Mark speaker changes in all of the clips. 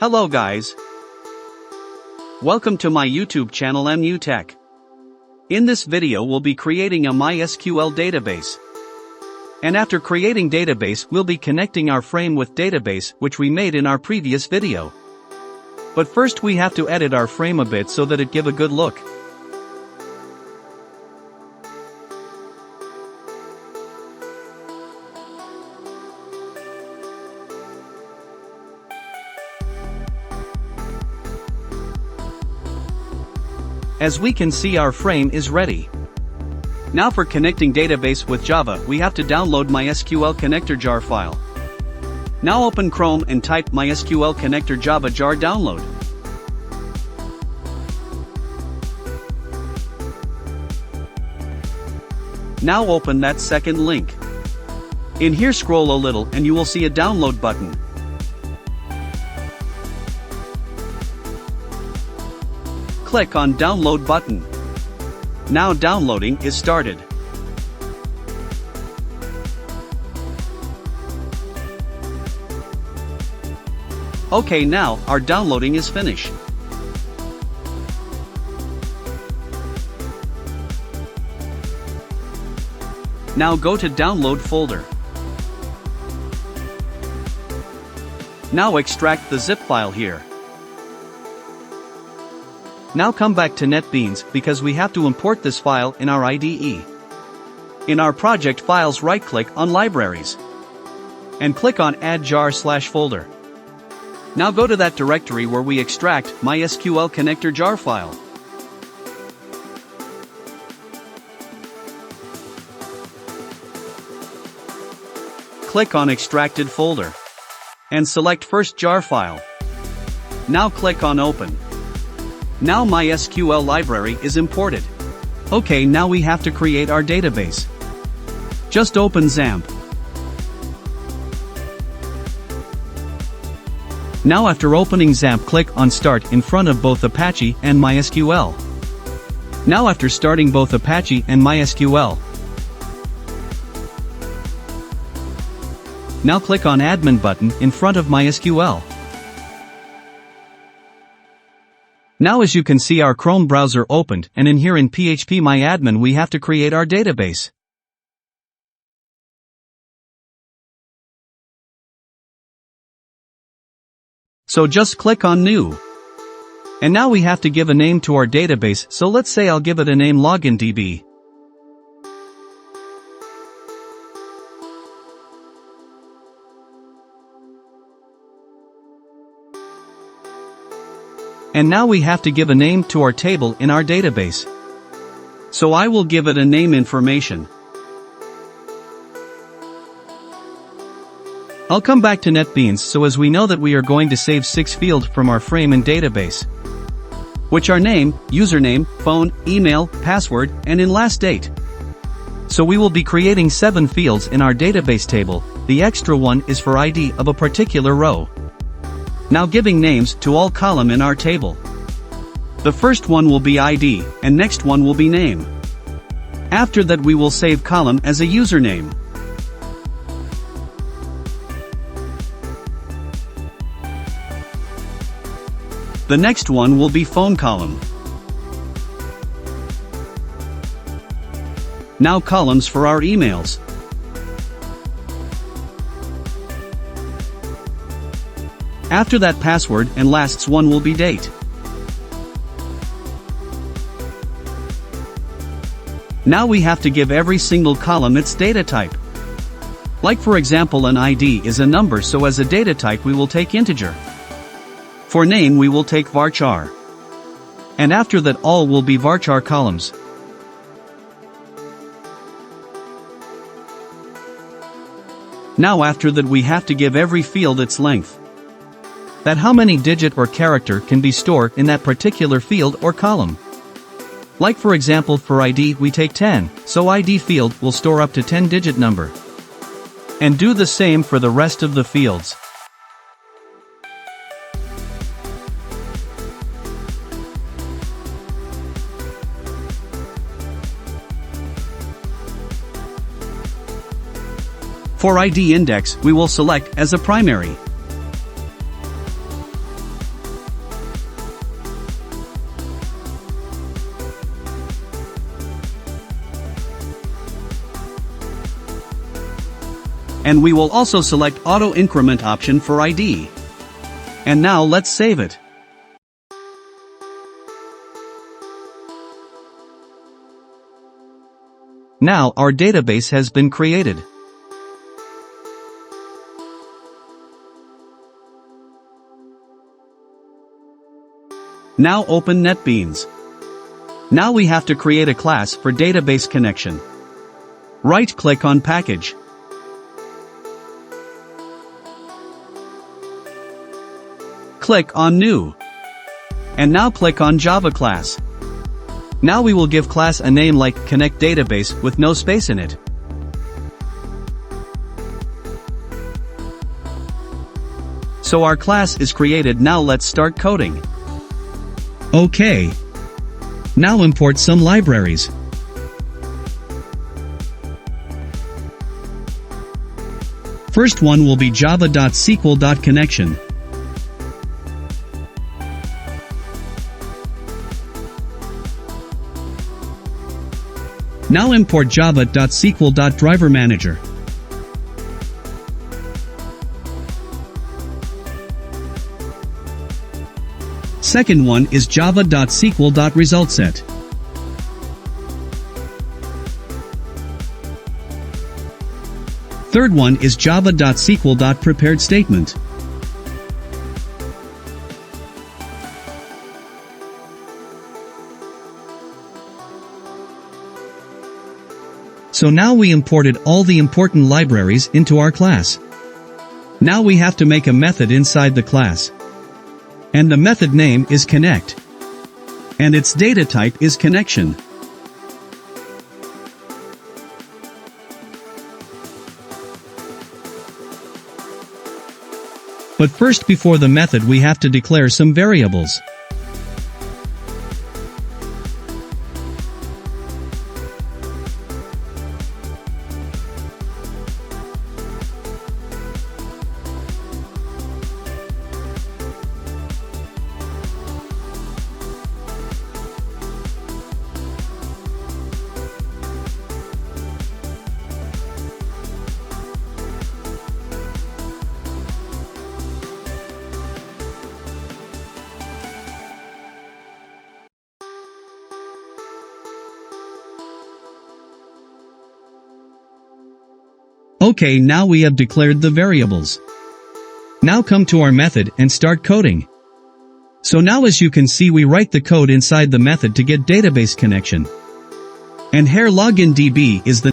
Speaker 1: Hello guys. Welcome to my YouTube channel MU Tech. In this video we'll be creating a MySQL database. And after creating database we'll be connecting our frame with database which we made in our previous video. But first we have to edit our frame a bit so that it give a good look. As we can see, our frame is ready. Now for connecting database with Java, we have to download MySQL connector jar file. Now open Chrome and type MySQL connector Java jar download. Now open that second link. In here scroll a little and you will see a download button. Click on download button. Now downloading is started. Okay, now our downloading is finished. Now go to download folder. Now extract the zip file here. Now come back to NetBeans because we have to import this file in our IDE. In our project files, right-click on Libraries and click on Add jar/folder. Now go to that directory where we extract MySQL connector jar file. Click on Extracted folder and select first jar file. Now click on Open. Now MySQL library is imported. Okay, now we have to create our database. Just open XAMPP. Now after opening XAMPP, click on Start in front of both Apache and MySQL. Now after starting both Apache and MySQL, now click on Admin button in front of MySQL. Now as you can see, our Chrome browser opened, and in here in phpMyAdmin we have to create our database. So just click on New. And now we have to give a name to our database, so let's say I'll give it a name LoginDB. And now we have to give a name to our table in our database. So I will give it a name information. I'll come back to NetBeans so as we know that we are going to save 6 fields from our frame and database, which are name, username, phone, email, password, and in last date. So we will be creating 7 fields in our database table. The extra one is for ID of a particular row. Now giving names to all column in our table. The first one will be ID, and next one will be name. After that we will save column as a username. The next one will be phone column. Now columns for our emails. After that password, and last one will be date. Now we have to give every single column its data type. Like for example, an ID is a number, so as a data type we will take integer. For name we will take varchar. And after that all will be varchar columns. Now after that we have to give every field its length. That how many digit or character can be stored in that particular field or column. Like for example, for ID we take 10, so ID field will store up to 10-digit number. And do the same for the rest of the fields. For ID index, we will select as a primary. And we will also select Auto Increment option for ID. And now let's save it. Now our database has been created. Now open NetBeans. Now we have to create a class for database connection. Right-click on Package. Click on New. And now click on Java class. Now we will give class a name like Connect Database with no space in it. So our class is created. Now let's start coding. Okay. Now import some libraries. First one will be java.sql.connection. Now import java.sql.driverManager. Second one is java.sql.resultSet. Third one is java.sql.preparedStatement. So now we imported all the important libraries into our class. Now we have to make a method inside the class. And the method name is connect. And its data type is connection. But first, before the method, we have to declare some variables. Okay, now we have declared the variables. Now come to our method and start coding. So now, as you can see, we write the code inside the method to get database connection. And here login DB is the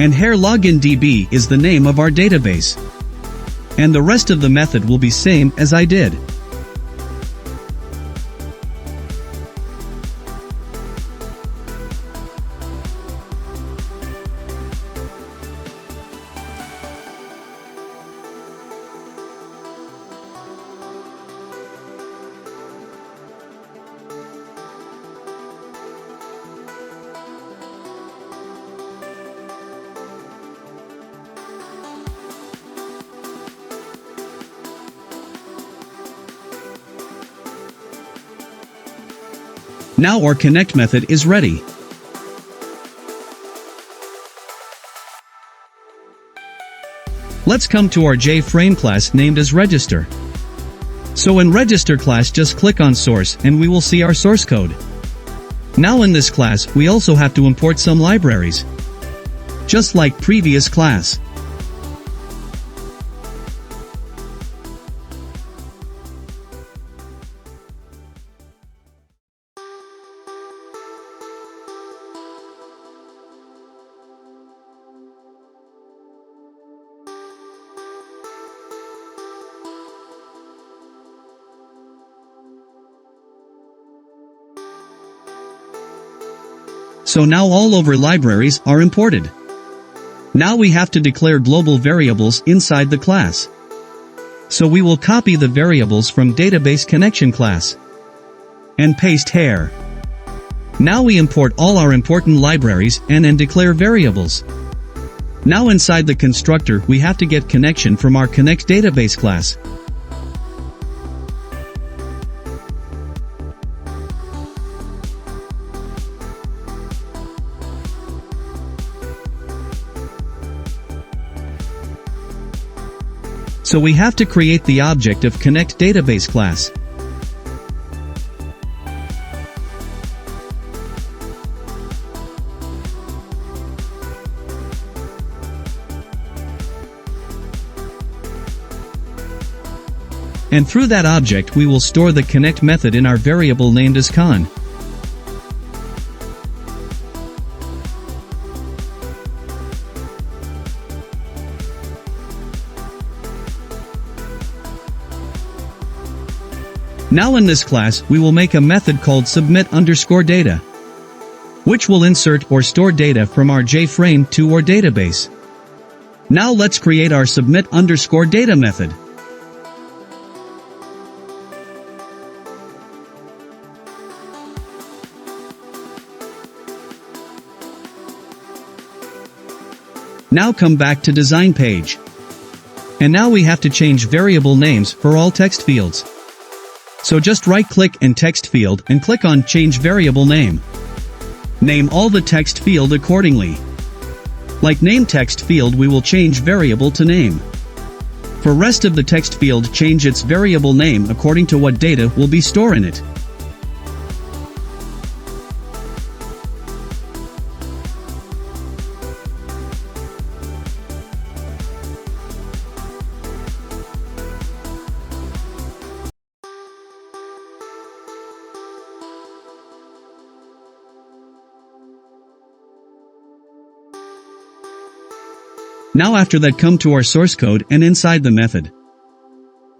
Speaker 1: and here login DB is the name of our database. And the rest of the method will be same as I did. Now our connect method is ready. Let's come to our JFrame class named as register. So in register class, just click on source and we will see our source code. Now in this class we also have to import some libraries, just like previous class. So now all over libraries are imported. Now we have to declare global variables inside the class. So we will copy the variables from database connection class and paste here. Now we import all our important libraries and declare variables. Now inside the constructor we have to get connection from our connect database class. So we have to create the object of connect database class. And through that object we will store the connect method in our variable named as con. Now in this class we will make a method called submit_data, which will insert or store data from our JFrame to our database. Now let's create our submit_data method. Now come back to design page. And now we have to change variable names for all text fields. So just right-click in text field and click on change variable name. Name all the text field accordingly. Like name text field we will change variable to name. For rest of the text field change its variable name according to what data will be stored in it. Now after that come to our source code and inside the method.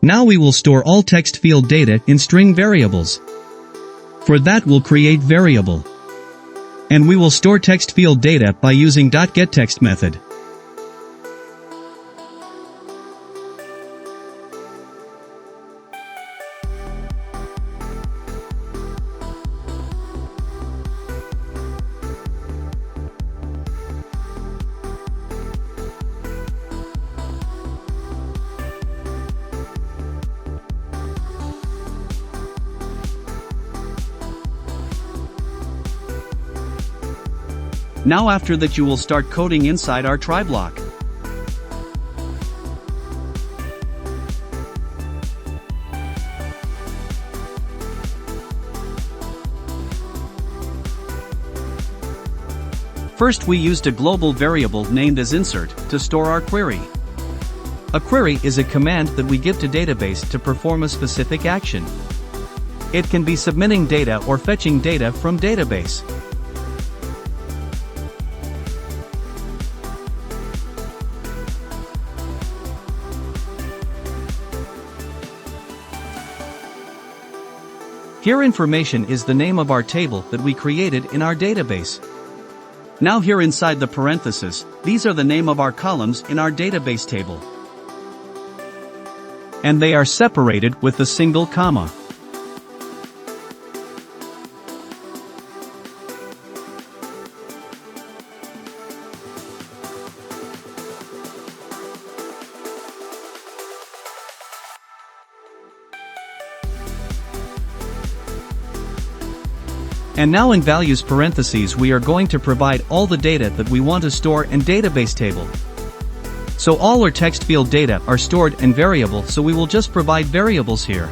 Speaker 1: Now we will store all text field data in string variables. For that we'll create variable. And we will store text field data by using .getText method. Now after that you will start coding inside our try block. First we used a global variable named as insert to store our query. A query is a command that we give to database to perform a specific action. It can be submitting data or fetching data from database. Here information is the name of our table that we created in our database. Now here inside the parentheses, these are the name of our columns in our database table. And they are separated with a single comma. And now in values parentheses we are going to provide all the data that we want to store in database table. So all our text field data are stored in variable, so we will just provide variables here.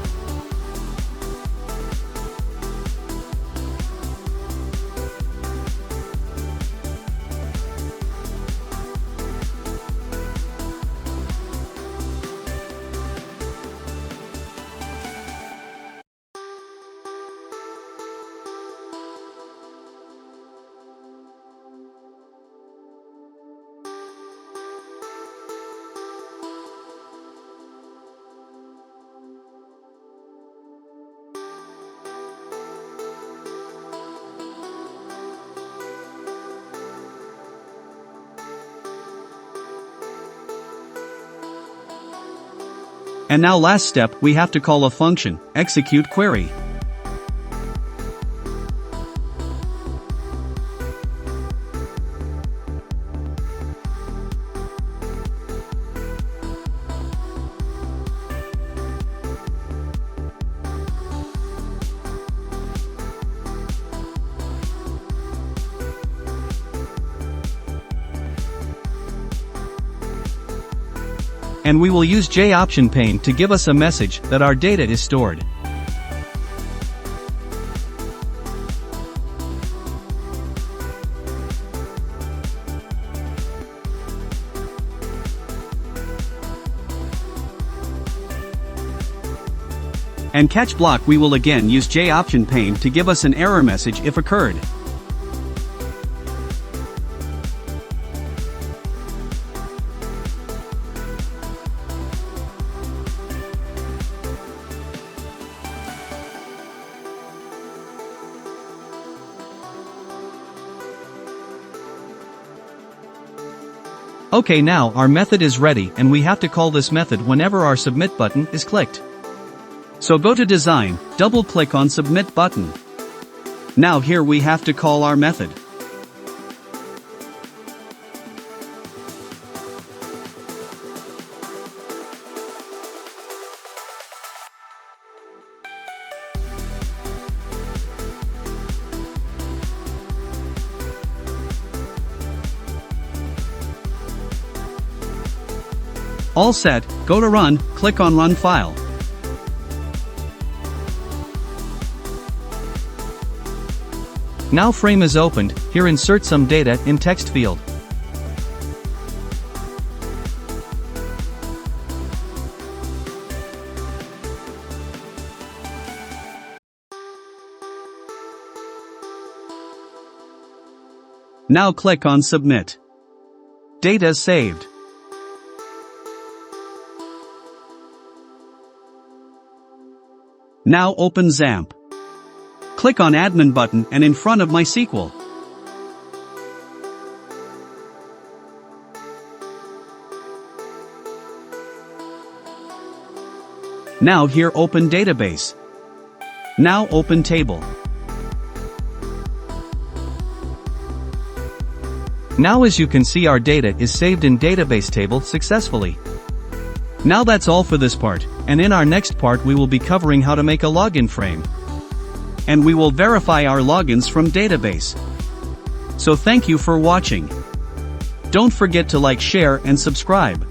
Speaker 1: And now last step, we have to call a function, execute query. And we will use J-option pane to give us a message that our data is stored. And catch block we will again use J-option pane to give us an error message if occurred. Okay, now our method is ready and we have to call this method whenever our submit button is clicked. So go to design, double click on submit button. Now here we have to call our method. All set, go to run, click on run file. Now frame is opened, here insert some data in text field. Now click on submit. Data saved. Now open XAMPP. Click on admin button and in front of MySQL. Now here open database. Now open table. Now as you can see our data is saved in database table successfully. Now that's all for this part, and in our next part we will be covering how to make a login frame. And we will verify our logins from database. So thank you for watching. Don't forget to like, share and subscribe.